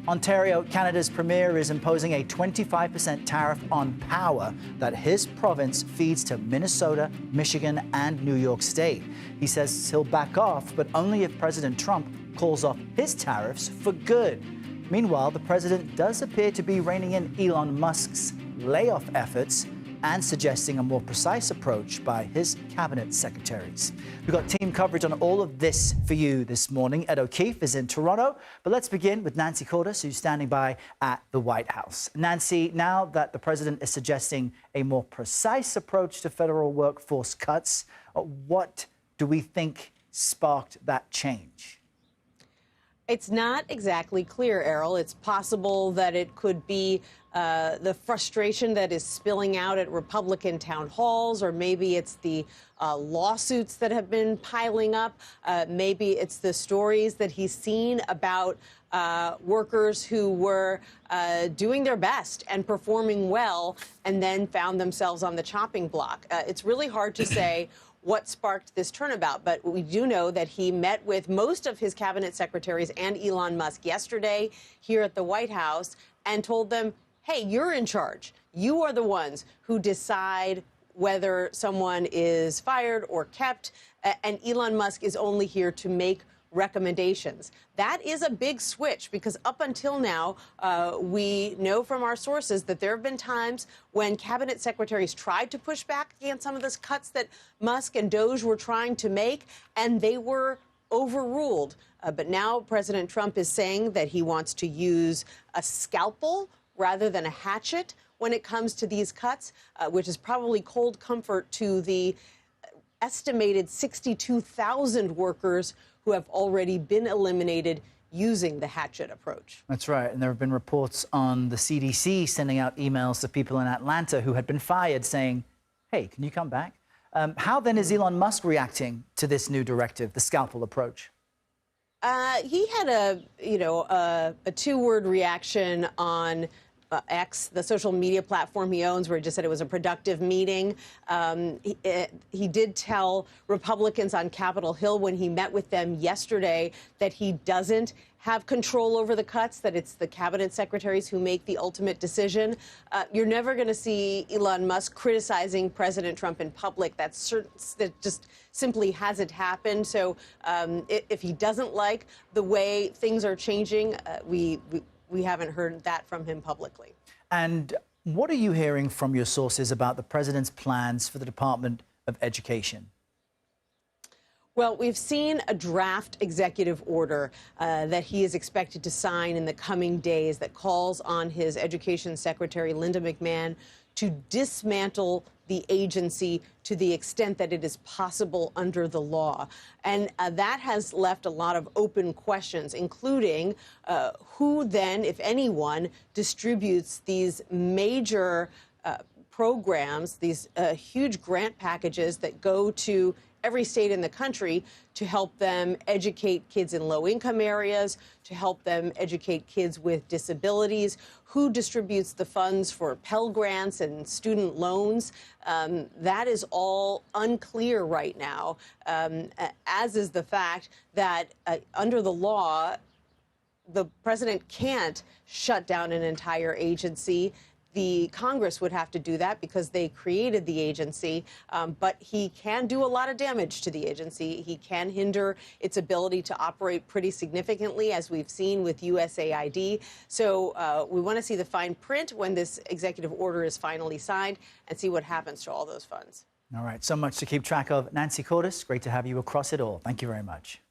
Ontario, Canada's premier, is imposing a 25% tariff on power that his province feeds to Minnesota, Michigan, and New York State. He says he'll back off, but only if President Trump calls off his tariffs for good. Meanwhile, the president does appear to be reining in Elon Musk's layoff efforts and suggesting a more precise approach by his cabinet secretaries. We've got team coverage on all of this for you this morning. Ed O'Keefe is in Toronto, but let's begin with Nancy Cordes, who's standing by at the White House. Nancy, now that the president is suggesting a more precise approach to federal workforce cuts, what do we think sparked that change? It's not exactly clear, Errol. It's possible that it could be the frustration that is spilling out at Republican town halls, or maybe it's the lawsuits that have been piling up. Maybe it's the stories that he's seen about workers who were doing their best and performing well and then found themselves on the chopping block. It's really hard to say what sparked this turnabout, but we do know that he met with most of his cabinet secretaries and Elon Musk yesterday here at the White House and told them, hey, you're in charge. You are the ones who decide whether someone is fired or kept, and Elon Musk is only here to make recommendations. That is a big switch, because up until now, we know from our sources that there have been times when cabinet secretaries tried to push back against some of those cuts that Musk and Doge were trying to make, and they were overruled. But now President Trump is saying that he wants to use a scalpel rather than a hatchet when it comes to these cuts, which is probably cold comfort to the estimated 62,000 workers who have already been eliminated using the hatchet approach. That's right. And there have been reports on the CDC sending out emails to people in Atlanta who had been fired saying, hey, can you come back? How then is Elon Musk reacting to this new directive, the scalpel approach? He had a two-word reaction on X, the social media platform he owns, where he just said it was a productive meeting. He did tell Republicans on Capitol Hill when he met with them yesterday that he doesn't have control over the cuts, that it's the cabinet secretaries who make the ultimate decision. You're never going to see Elon Musk criticizing President Trump in public. That just simply hasn't happened. So if he doesn't like the way things are changing, we haven't heard that from him publicly. And what are you hearing from your sources about the president's plans for the Department of Education? Well, we've seen a draft executive order that he is expected to sign in the coming days that calls on his education secretary, Linda McMahon, to dismantle the agency to the extent that it is possible under the law. And that has left a lot of open questions, including who then, if anyone, distributes these major programs, these huge grant packages that go to every state in the country to help them educate kids in low-income areas, to help them educate kids with disabilities, who distributes the funds for Pell Grants and student loans. That is all unclear right now, as is the fact that under the law, the president can't shut down an entire agency. The Congress would have to do that because they created the agency, but he can do a lot of damage to the agency. He can hinder its ability to operate pretty significantly, as we've seen with USAID. So we want to see the fine print when this executive order is finally signed and see what happens to all those funds. All right, so much to keep track of. Nancy Cordes, great to have you across it all. Thank you very much.